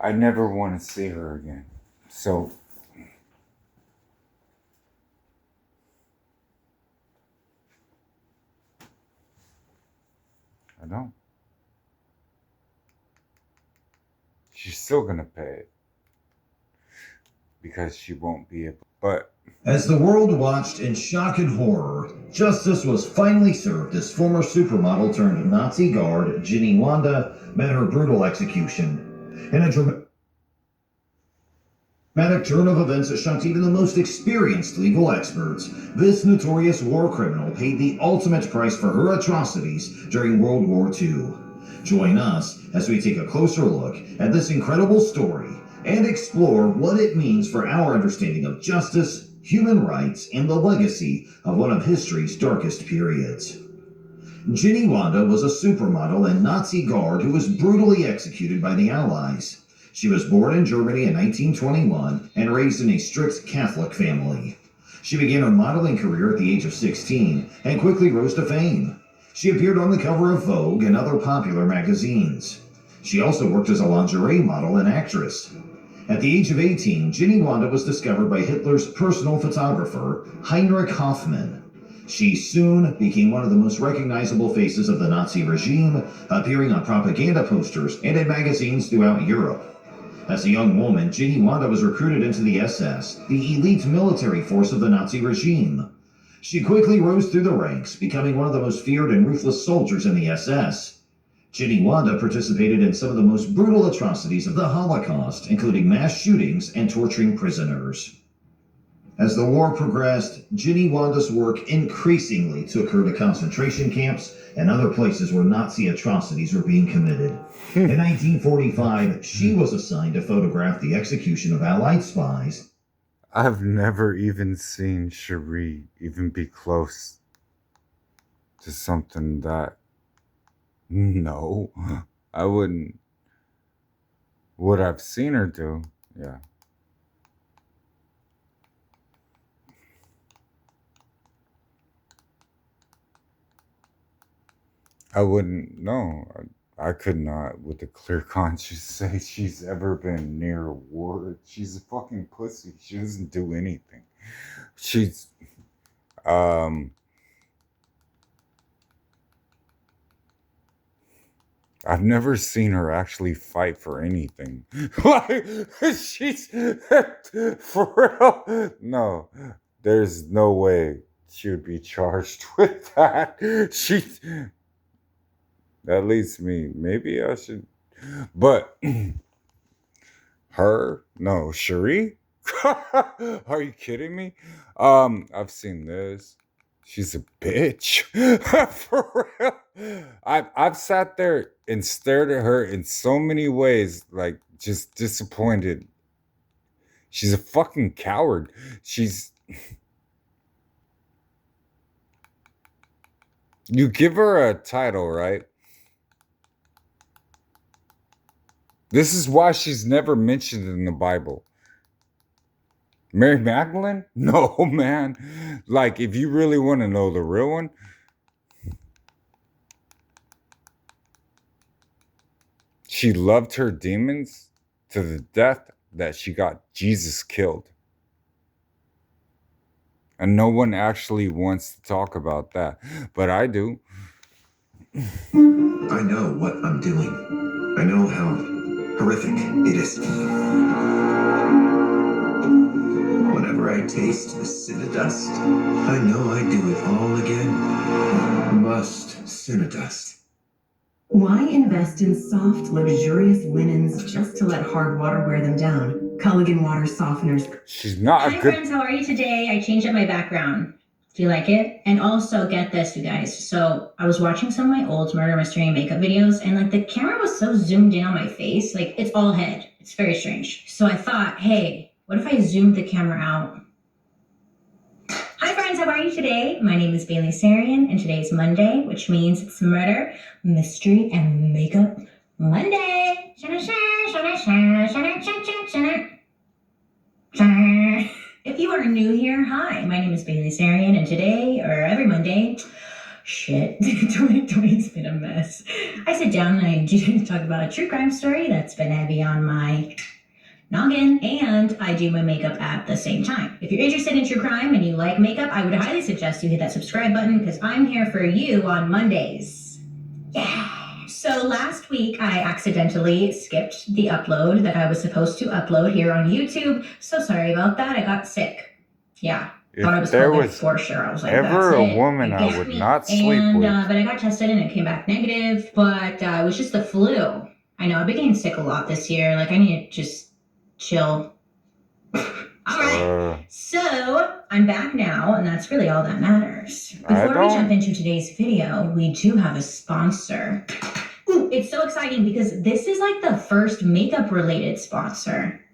I never want to see her again. So I don't. She's still gonna pay it because she won't be able. But as the world watched in shock and horror, justice was finally served as former supermodel turned Nazi guard Ginny Wanda met her brutal execution. In a dramatic turn of events that shocked even the most experienced legal experts, this notorious war criminal paid the ultimate price for her atrocities during World War II. Join us as we take a closer look at this incredible story and explore what it means for our understanding of justice, human rights, and the legacy of one of history's darkest periods. Ginny Wanda was a supermodel and Nazi guard who was brutally executed by the Allies. She was born in Germany in 1921 and raised in a strict Catholic family. She began her modeling career at the age of 16 and quickly rose to fame. She appeared on the cover of Vogue and other popular magazines. She also worked as a lingerie model and actress. At the age of 18, Ginny Wanda was discovered by Hitler's personal photographer, Heinrich Hoffmann. She soon became one of the most recognizable faces of the Nazi regime, appearing on propaganda posters and in magazines throughout Europe. As a young woman, Ginny Wanda was recruited into the SS, the elite military force of the Nazi regime. She quickly rose through the ranks, becoming one of the most feared and ruthless soldiers in the SS. Ginny Wanda participated in some of the most brutal atrocities of the Holocaust, including mass shootings and torturing prisoners. As the war progressed, Ginny Wanda's work increasingly took her to concentration camps and other places where Nazi atrocities were being committed. In 1945, she was assigned to photograph the execution of Allied spies. I've never even seen Cherie even be close to something that. No, I wouldn't. What I've seen her do, yeah. I wouldn't, no. I could not, with a clear conscience, say she's ever been near a war. She's a fucking pussy. She doesn't do anything. She's, um, I've never seen her actually fight for anything. Like, she's, for real. No, there's no way she would be charged with that. She, that leads me, maybe I should, but her? No, Cherie? Are you kidding me? I've seen this. She's a bitch. For real. I've sat there and stared at her in so many ways, like just disappointed. She's a fucking coward. She's you give her a title, right? This is why she's never mentioned in the Bible. Mary Magdalene? No, man. Like, if you really want to know the real one, she loved her demons to the death that she got Jesus killed. And no one actually wants to talk about that. But I do. I know what I'm doing. I know how horrific it is. Whenever I taste the cinnadust, I know I do it all again. Must cinnadust. Why invest in soft, luxurious linens just to let hard water wear them down? Culligan water softeners. She's not a Hi good. friends, how are you today? I changed up my background. Do you like it? And also get this, you guys. So I was watching some of my old murder mystery and makeup videos, and like the camera was so zoomed in on my face, like it's all head. It's very strange. So I thought, hey, what if I zoomed the camera out? Hi friends, how are you today? My name is Bailey Sarian, and today is Monday, which means it's Murder, Mystery, and Makeup Monday. If you are new here, hi, my name is Bailey Sarian, and today, or every Monday, Shit, 2020's been a mess. I sit down and I do talk about a true crime story that's been heavy on my noggin, and I do my makeup at the same time. If you're interested in true crime and you like makeup, I would highly suggest you hit that subscribe button because I'm here for you on Mondays. Yeah. So last week I accidentally skipped the upload that I was supposed to upload here on YouTube. So sorry about that. I got sick. Yeah. Thought I was there COVID was for sure. I was like, ever that's a it. woman You I got would me. not sleep and, with. But I got tested and it came back negative. But it was just the flu. I know I've been getting sick a lot this year. Like I need to just chill. All right. So I'm back now, and that's really all that matters. Before we jump into today's video, we do have a sponsor. Ooh, it's so exciting because this is like the first makeup related sponsor.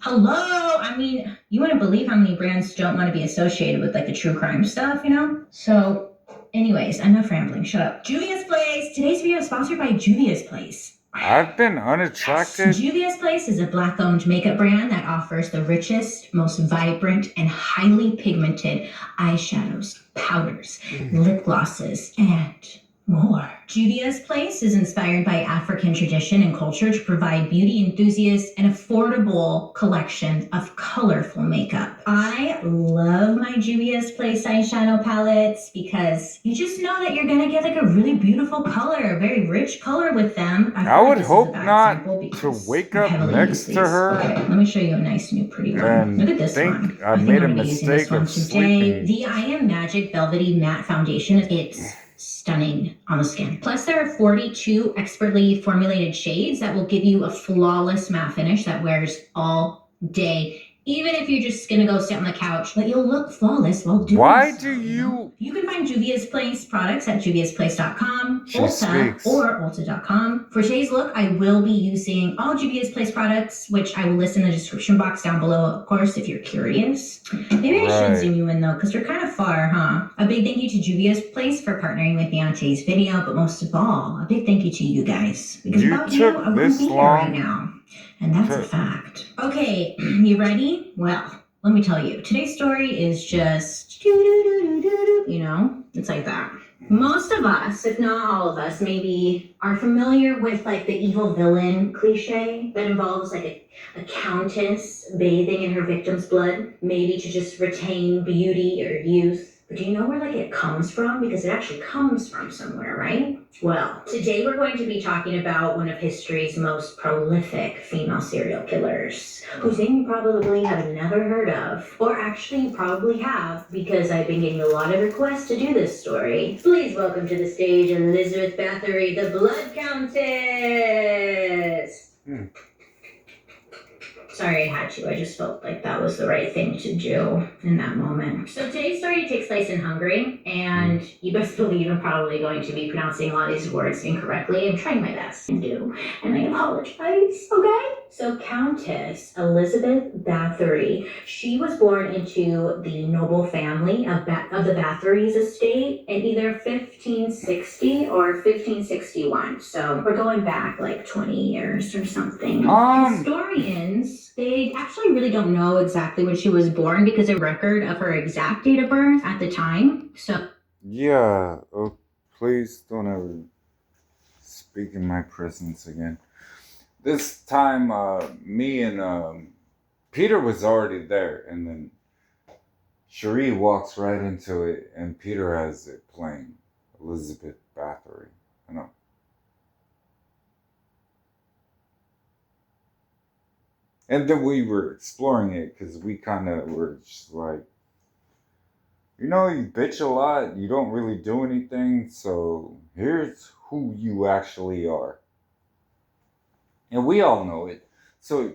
Hello! I mean, you wouldn't believe how many brands don't want to be associated with like the true crime stuff, you know? So, anyways, enough rambling. Shut up. Juvia's Place. Today's video is sponsored by Juvia's Place. I've been unattracted. Yes. Juvia's Place is a Black-owned makeup brand that offers the richest, most vibrant, and highly pigmented eyeshadows, powders, lip glosses, and more. Juvia's Place is inspired by African tradition and culture to provide beauty enthusiasts an affordable collection of colorful makeup. I love my Juvia's Place eyeshadow palettes because you just know that you're gonna get like a really beautiful color, a very rich color with them. I would hope not to wake up next to her. Okay, let me show you a nice new pretty one. Look at this one. I made a mistake of sleeping. The I Am Magic Velvety Matte Foundation. It's stunning on the skin. Plus, there are 42 expertly formulated shades that will give you a flawless matte finish that wears all day. Even if you're just gonna go sit on the couch, but you'll look flawless while doing Why so, do you... You can find Juvia's Place products at juviasplace.com, She Ulta, speaks. or Ulta.com. For today's look, I will be using all Juvia's Place products, which I will list in the description box down below, of course, if you're curious. Maybe I should zoom you in, though, because you're kind of far, huh? A big thank you to Juvia's Place for partnering with me on today's video, but most of all, a big thank you to you guys. Because without you, I wouldn't be here right now. And that's a fact. Okay, you ready? Well, let me tell you. Today's story is just, you know, it's like that. Most of us, if not all of us, maybe are familiar with like the evil villain cliche that involves like a countess bathing in her victim's blood, maybe to just retain beauty or youth. But do you know where like it comes from? Because it actually comes from somewhere, right? Well, today we're going to be talking about one of history's most prolific female serial killers, whose name you probably have never heard of, or actually you probably have, because I've been getting a lot of requests to do this story. Please welcome to the stage Elizabeth Bathory, the Blood Countess! Sorry, I had to. I just felt like that was the right thing to do in that moment. So today's story takes place in Hungary, and you best believe I'm probably going to be pronouncing a lot of these words incorrectly. I'm trying my best to do, and I apologize, okay? So Countess Elizabeth Bathory, she was born into the noble family of the Bathory's estate in either 1560 or 1561. So we're going back like 20 years or something. Historians, they actually really don't know exactly when she was born because a record of her exact date of birth at the time. So yeah, oh, please don't ever speak in my presence again. This time, me and Peter was already there, and then Cherie walks right into it, and Peter has it playing Elizabeth Bathory. I know. And then we were exploring it because we kind of were just like, you know, you bitch a lot, you don't really do anything, so here's who you actually are. And we all know it. So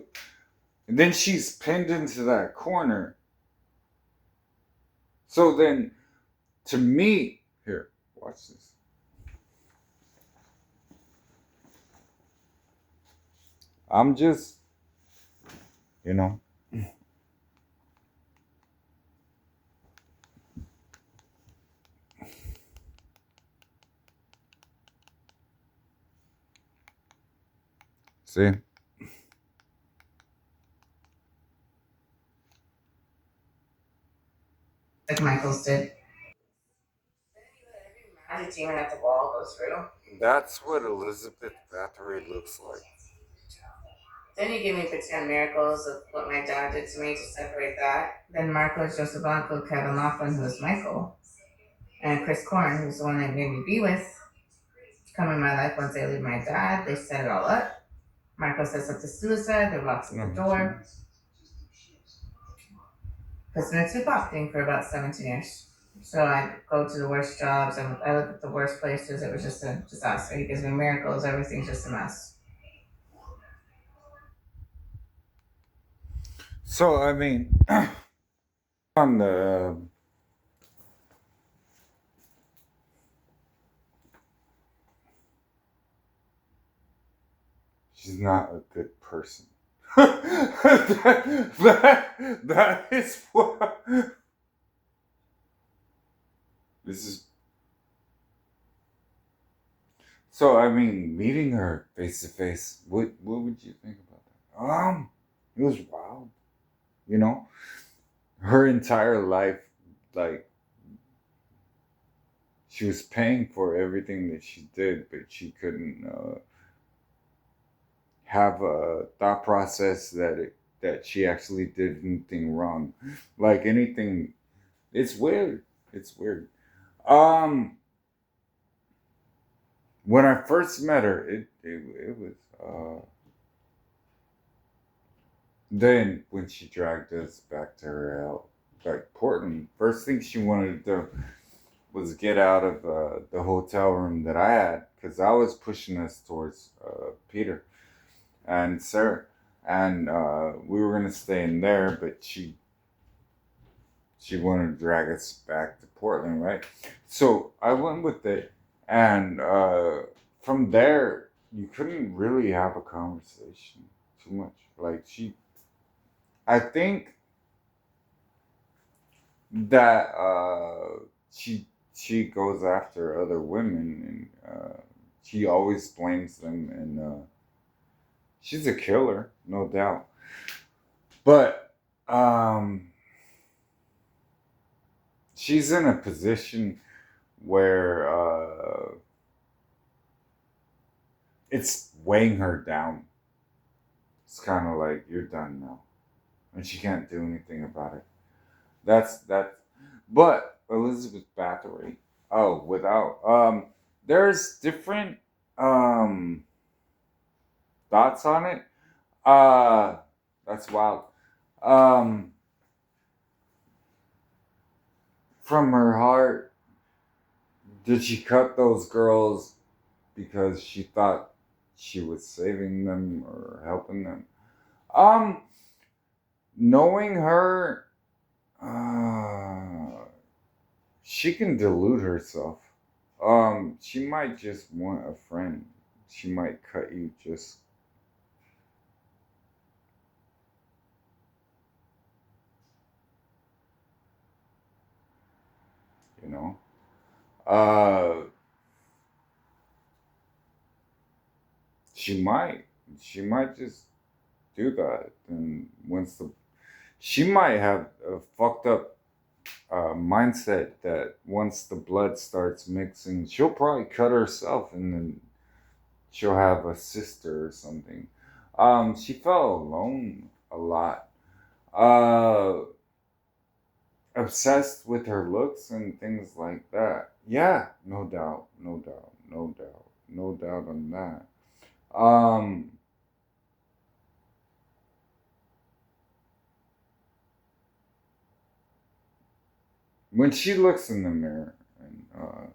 and then she's pinned into that corner. So then, to me, here, watch this. I'm just, you know. See? Like Michael's did. the demon at the wall go through. That's what Elizabeth Bathory looks like. Then you give me pretend miracles of what my dad did to me to separate that. Then Marcos Joseph Blanco, Kevin Laughlin, who was Michael, and Chris Korn, who's the one they made me be with, come in my life once I leave my dad. They set it all up. Marco sets up the suicide. They locks at the door. Puts me in a two-pop thing for about 17 years. So I go to the worst jobs. I look at the worst places. It was just a disaster. He gives me miracles. Everything's just a mess. So I mean, on the she's not a good person. that is what this is. So I mean, meeting her face to face, what would you think about that? It was wild. You know, her entire life, like she was paying for everything that she did, but she couldn't have a thought process that she actually did anything wrong, like anything. It's weird. It's weird. Um, when I first met her, it was then when she dragged us back to her out, like Portland. First thing she wanted to do was get out of the hotel room that I had because I was pushing us towards Peter and Sarah, and we were gonna stay in there, but she wanted to drag us back to Portland, right? So I went with it, and from there you couldn't really have a conversation too much. Like I think that she goes after other women, and she always blames them, and she's a killer, no doubt. But she's in a position where it's weighing her down. It's kind of like you're done now, and she can't do anything about it. That's. But Elizabeth Bathory. Oh, without there's different um thoughts on it. That's wild. Um, from her heart, did she cut those girls because she thought she was saving them or helping them? Um, knowing her, she can delude herself. She might just want a friend. She might cut you just, you know. Uh, she might. She might just do that. And once she might have a fucked up mindset that once the blood starts mixing, she'll probably cut herself and then she'll have a sister or something. She felt alone a lot. Uh, obsessed with her looks and things like that. Yeah, no doubt, no doubt, no doubt, no doubt on that. When she looks in the mirror, and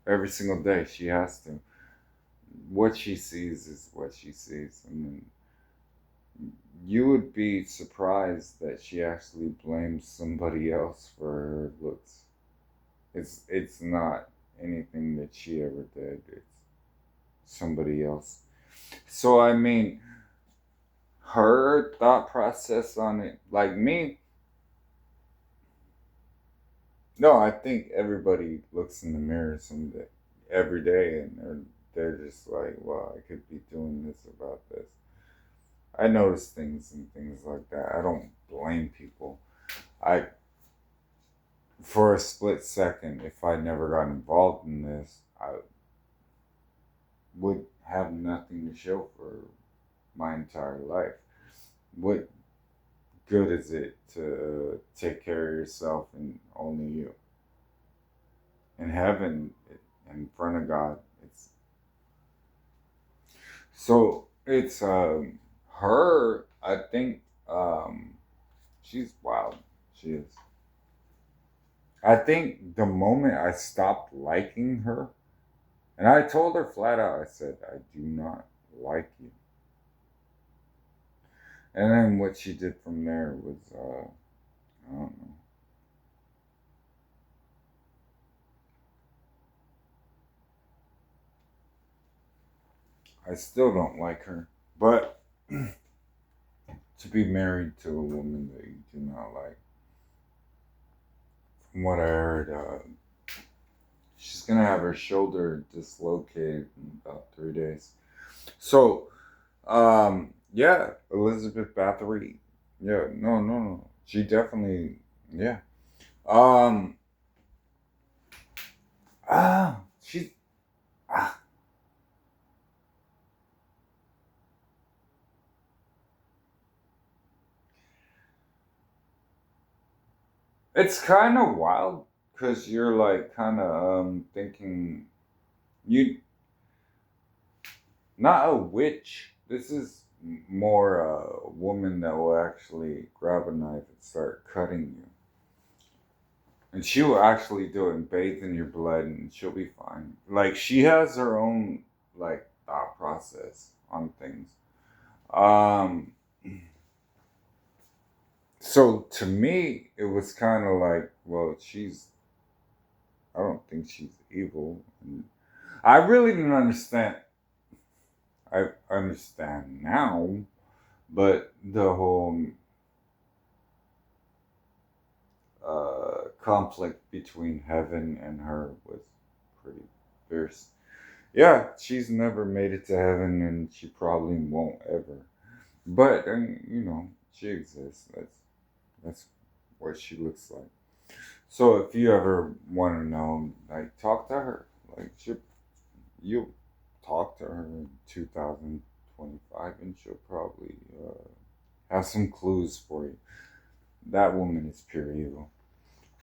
every single day she has to, what she sees is what she sees. I mean, you would be surprised that she actually blames somebody else for her looks. It's not anything that she ever did. It's somebody else. So I mean, her thought process on it, like me, no, I think everybody looks in the mirror someday, every day, and they're just like, well, I could be doing this about this. I notice things and things like that. I don't blame people. I for a split second, if I never got involved in this, I would have nothing to show for my entire life. What good is it to take care of yourself and only you? In heaven, in front of God, it's so it's her. I think she's wild. She is. I think the moment I stopped liking her, and I told her flat out, I said, I do not like you. And then what she did from there was, I don't know. I still don't like her. But to be married to a woman that you do not like, from what I heard, she's gonna have her shoulder dislocated in about 3 days. So, yeah, Elizabeth Bathory. Yeah, no. She definitely, yeah. Um, she's, ah, it's kind of wild because you're like kind of thinking you not a witch. This is more a woman that will actually grab a knife and start cutting you. And she will actually do it and bathe in your blood and she'll be fine. Like she has her own like thought process on things. Um so to me it was kind of like, well, I don't think she's evil. And I really didn't understand. I understand now, but the whole conflict between heaven and her was pretty fierce. Yeah, she's never made it to heaven, and she probably won't ever. But she exists. That's what she looks like. So if you ever want to know, like, talk to her. Like, you'll talk to her in 2025, and she'll probably have some clues for you. That woman is pure evil.